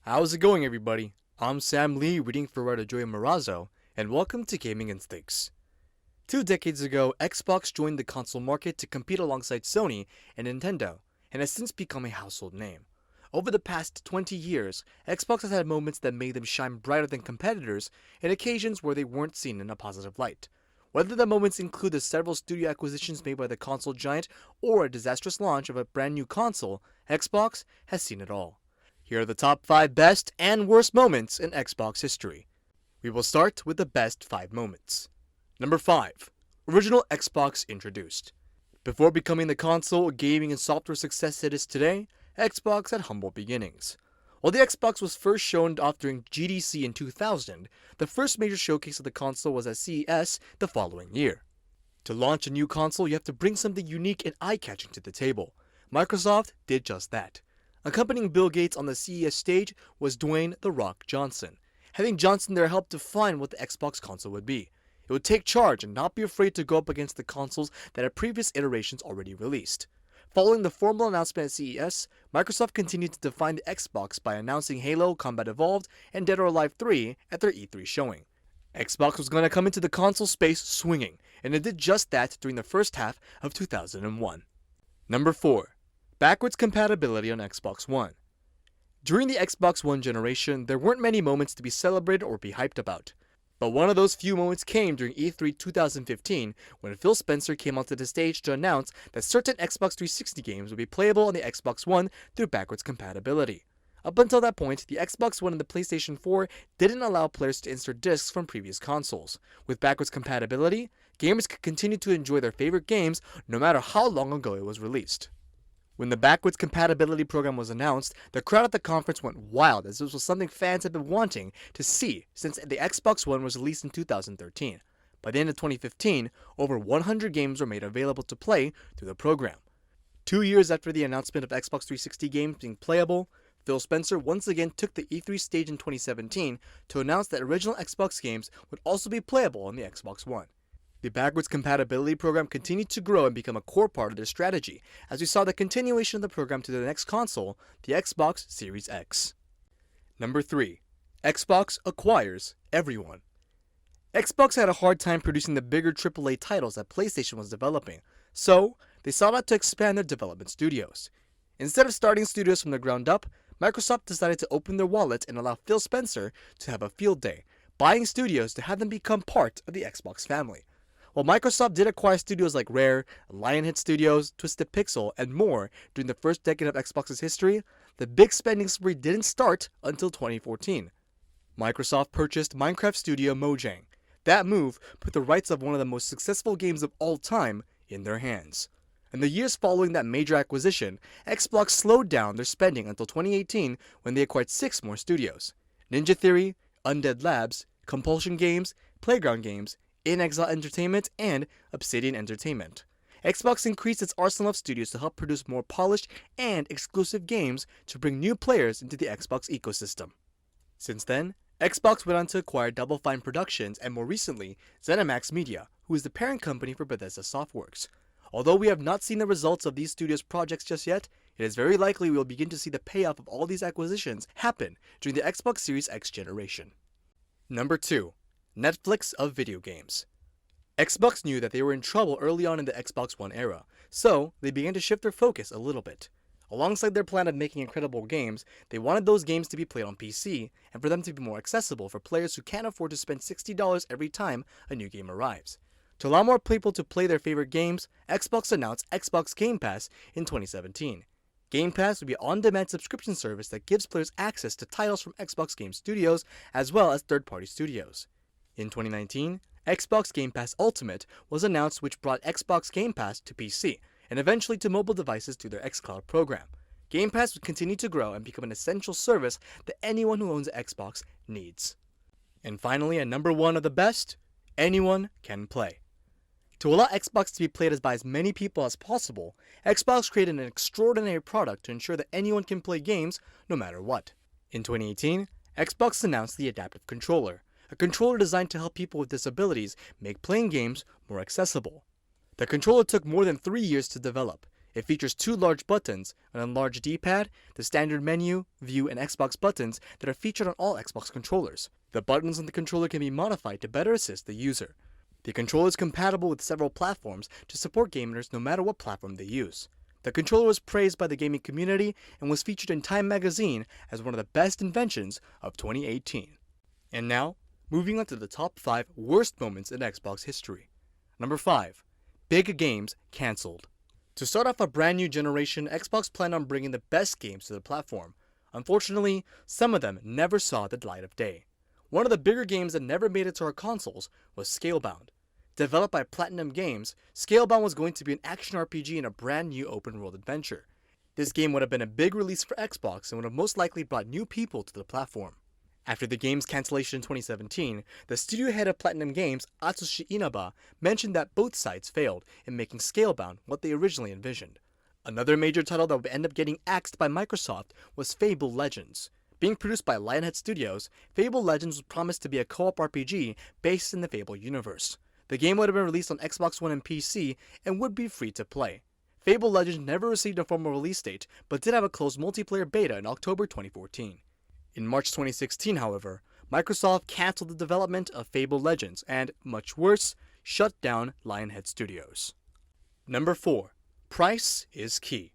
How's it going, everybody? I'm Sam Lee, reading for writer Joey Marrazzo, and welcome to Gaming Instincts. 2 decades ago, Xbox joined the console market to compete alongside Sony and Nintendo, and has since become a household name. Over the past 20 years, Xbox has had moments that made them shine brighter than competitors, and occasions where they weren't seen in a positive light. Whether the moments include the several studio acquisitions made by the console giant or a disastrous launch of a brand new console, Xbox has seen it all. Here are the top 5 best and worst moments in Xbox history. We will start with the best 5 moments. Number 5. Original Xbox introduced. Before becoming the console, gaming, and software success it is today, Xbox had humble beginnings. While the Xbox was first shown off during GDC in 2000, the first major showcase of the console was at CES the following year. To launch a new console, you have to bring something unique and eye-catching to the table. Microsoft did just that. Accompanying Bill Gates on the CES stage was Dwayne "The Rock" Johnson. Having Johnson there helped define what the Xbox console would be. It would take charge and not be afraid to go up against the consoles that had previous iterations already released. Following the formal announcement at CES, Microsoft continued to define the Xbox by announcing Halo Combat Evolved and Dead or Alive 3 at their E3 showing. Xbox was going to come into the console space swinging, and it did just that during the first half of 2001. Number 4. Backwards compatibility on Xbox One. During the Xbox One generation, there weren't many moments to be celebrated or be hyped about. But one of those few moments came during E3 2015 when Phil Spencer came onto the stage to announce that certain Xbox 360 games would be playable on the Xbox One through backwards compatibility. Up until that point, the Xbox One and the PlayStation 4 didn't allow players to insert discs from previous consoles. With backwards compatibility, gamers could continue to enjoy their favorite games no matter how long ago it was released. When the backwards compatibility program was announced, the crowd at the conference went wild as this was something fans had been wanting to see since the Xbox One was released in 2013. By the end of 2015, over 100 games were made available to play through the program. 2 years after the announcement of Xbox 360 games being playable, Phil Spencer once again took the E3 stage in 2017 to announce that original Xbox games would also be playable on the Xbox One. The backwards compatibility program continued to grow and become a core part of their strategy, as we saw the continuation of the program to the next console, the Xbox Series X. Number 3. Xbox acquires everyone. Xbox had a hard time producing the bigger AAA titles that PlayStation was developing, so they sought out to expand their development studios. Instead of starting studios from the ground up, Microsoft decided to open their wallet and allow Phil Spencer to have a field day, buying studios to have them become part of the Xbox family. While Microsoft did acquire studios like Rare, Lionhead Studios, Twisted Pixel, and more during the first decade of Xbox's history, the big spending spree didn't start until 2014. Microsoft purchased Minecraft studio Mojang. That move put the rights of one of the most successful games of all time in their hands. In the years following that major acquisition, Xbox slowed down their spending until 2018 when they acquired 6 more studios: Ninja Theory, Undead Labs, Compulsion Games, Playground Games, In Exile Entertainment, and Obsidian Entertainment. Xbox increased its arsenal of studios to help produce more polished and exclusive games to bring new players into the Xbox ecosystem. Since then, Xbox went on to acquire Double Fine Productions and more recently, ZeniMax Media, who is the parent company for Bethesda Softworks. Although we have not seen the results of these studios' projects just yet, it is very likely we will begin to see the payoff of all these acquisitions happen during the Xbox Series X generation. Number 2. Netflix of video games. Xbox knew that they were in trouble early on in the Xbox One era, so they began to shift their focus a little bit. Alongside their plan of making incredible games, they wanted those games to be played on PC, and for them to be more accessible for players who can't afford to spend $60 every time a new game arrives. To allow more people to play their favorite games, Xbox announced Xbox Game Pass in 2017. Game Pass would be an on-demand subscription service that gives players access to titles from Xbox Game Studios as well as third-party studios. In 2019, Xbox Game Pass Ultimate was announced, which brought Xbox Game Pass to PC and eventually to mobile devices through their xCloud program. Game Pass would continue to grow and become an essential service that anyone who owns an Xbox needs. And finally, at number 1 of the best, anyone can play. To allow Xbox to be played by as many people as possible, Xbox created an extraordinary product to ensure that anyone can play games no matter what. In 2018, Xbox announced the Adaptive Controller, a controller designed to help people with disabilities make playing games more accessible. The controller took more than 3 years to develop. It features two large buttons, an enlarged D-pad, the standard menu, view, and Xbox buttons that are featured on all Xbox controllers. The buttons on the controller can be modified to better assist the user. The controller is compatible with several platforms to support gamers no matter what platform they use. The controller was praised by the gaming community and was featured in Time magazine as one of the best inventions of 2018. And now, moving on to the top 5 worst moments in Xbox history. Number 5. Big games cancelled. To start off a brand new generation, Xbox planned on bringing the best games to the platform. Unfortunately, some of them never saw the light of day. One of the bigger games that never made it to our consoles was Scalebound. Developed by Platinum Games, Scalebound was going to be an action RPG and a brand new open-world adventure. This game would have been a big release for Xbox and would have most likely brought new people to the platform. After the game's cancellation in 2017, the studio head of Platinum Games, Atsushi Inaba, mentioned that both sides failed in making Scalebound what they originally envisioned. Another major title that would end up getting axed by Microsoft was Fable Legends. Being produced by Lionhead Studios, Fable Legends was promised to be a co-op RPG based in the Fable universe. The game would have been released on Xbox One and PC and would be free to play. Fable Legends never received a formal release date, but did have a closed multiplayer beta in October 2014. In March 2016, however, Microsoft canceled the development of Fable Legends and, much worse, shut down Lionhead Studios. Number 4. Price is key.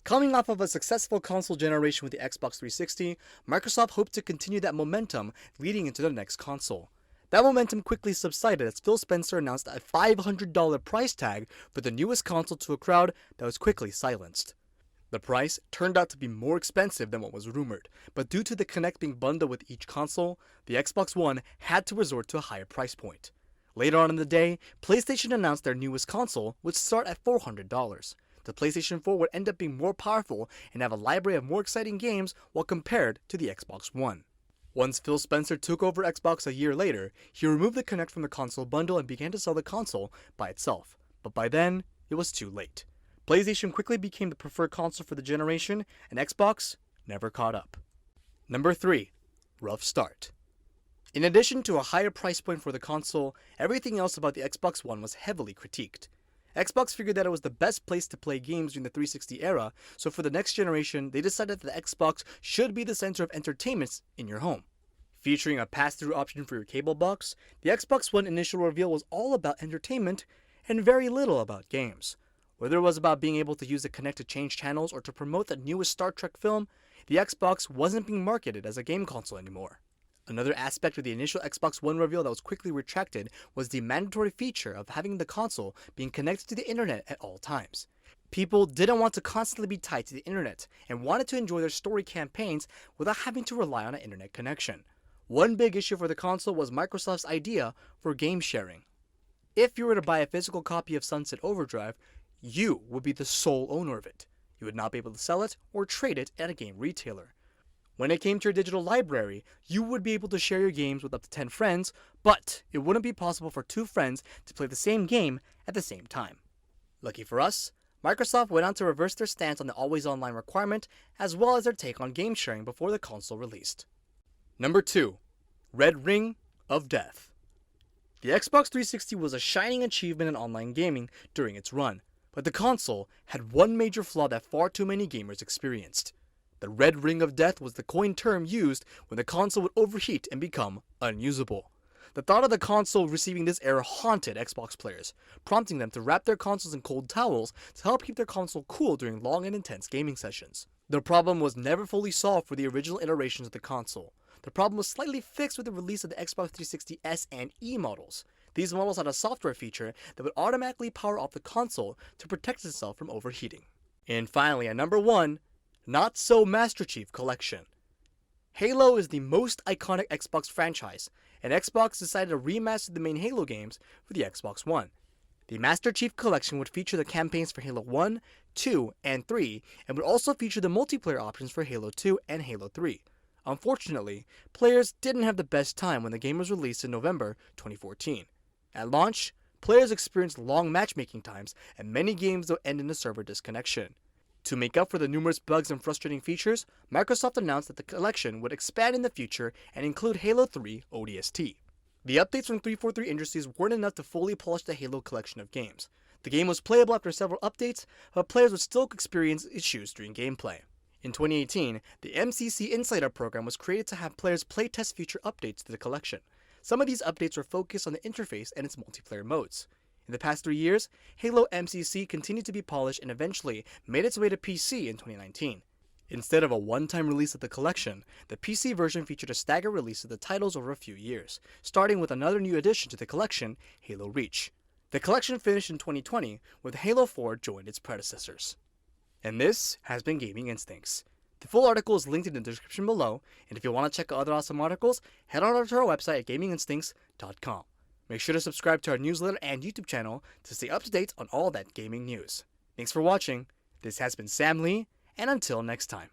Coming off of a successful console generation with the Xbox 360, Microsoft hoped to continue that momentum leading into the next console. That momentum quickly subsided as Phil Spencer announced a $500 price tag for the newest console to a crowd that was quickly silenced. The price turned out to be more expensive than what was rumored, but due to the Kinect being bundled with each console, the Xbox One had to resort to a higher price point. Later on in the day, PlayStation announced their newest console would start at $400. The PlayStation 4 would end up being more powerful and have a library of more exciting games while compared to the Xbox One. Once Phil Spencer took over Xbox a year later, he removed the Kinect from the console bundle and began to sell the console by itself. But by then, it was too late. PlayStation quickly became the preferred console for the generation, and Xbox never caught up. Number 3. Rough start. In addition to a higher price point for the console, everything else about the Xbox One was heavily critiqued. Xbox figured that it was the best place to play games during the 360 era, so for the next generation, they decided that the Xbox should be the center of entertainment in your home. Featuring a pass-through option for your cable box, the Xbox One initial reveal was all about entertainment and very little about games. Whether it was about being able to use the Kinect to change channels or to promote the newest Star Trek film, the Xbox wasn't being marketed as a game console anymore. Another aspect of the initial Xbox One reveal that was quickly retracted was the mandatory feature of having the console being connected to the internet at all times. People didn't want to constantly be tied to the internet and wanted to enjoy their story campaigns without having to rely on an internet connection. One big issue for the console was Microsoft's idea for game sharing. If you were to buy a physical copy of Sunset Overdrive, you would be the sole owner of it. You would not be able to sell it or trade it at a game retailer. When it came to your digital library, you would be able to share your games with up to 10 friends, but it wouldn't be possible for 2 friends to play the same game at the same time. Lucky for us, Microsoft went on to reverse their stance on the always online requirement, as well as their take on game sharing before the console released. Number 2. Red Ring of Death. The Xbox 360 was a shining achievement in online gaming during its run, but the console had one major flaw that far too many gamers experienced. The Red Ring of Death was the coined term used when the console would overheat and become unusable. The thought of the console receiving this error haunted Xbox players, prompting them to wrap their consoles in cold towels to help keep their console cool during long and intense gaming sessions. The problem was never fully solved for the original iterations of the console. The problem was slightly fixed with the release of the Xbox 360 S and E models. These models had a software feature that would automatically power off the console to protect itself from overheating. And finally, at number 1, Not So Master Chief Collection. Halo is the most iconic Xbox franchise, and Xbox decided to remaster the main Halo games for the Xbox One. The Master Chief Collection would feature the campaigns for Halo 1, 2, and 3, and would also feature the multiplayer options for Halo 2 and Halo 3. Unfortunately, players didn't have the best time when the game was released in November 2014. At launch, players experienced long matchmaking times, and many games would end in a server disconnection. To make up for the numerous bugs and frustrating features, Microsoft announced that the collection would expand in the future and include Halo 3 ODST. The updates from 343 Industries weren't enough to fully polish the Halo collection of games. The game was playable after several updates, but players would still experience issues during gameplay. In 2018, the MCC Insider program was created to have players playtest future updates to the collection. Some of these updates were focused on the interface and its multiplayer modes. In the past 3 years, Halo MCC continued to be polished and eventually made its way to PC in 2019. Instead of a one-time release of the collection, the PC version featured a staggered release of the titles over a few years, starting with another new addition to the collection, Halo Reach. The collection finished in 2020, with Halo 4 joined its predecessors. And this has been Gaming Instincts. The full article is linked in the description below, and if you want to check out other awesome articles, head on over to our website at gaminginstincts.com. Make sure to subscribe to our newsletter and YouTube channel to stay up to date on all that gaming news. Thanks for watching. This has been Sam Lee, and until next time.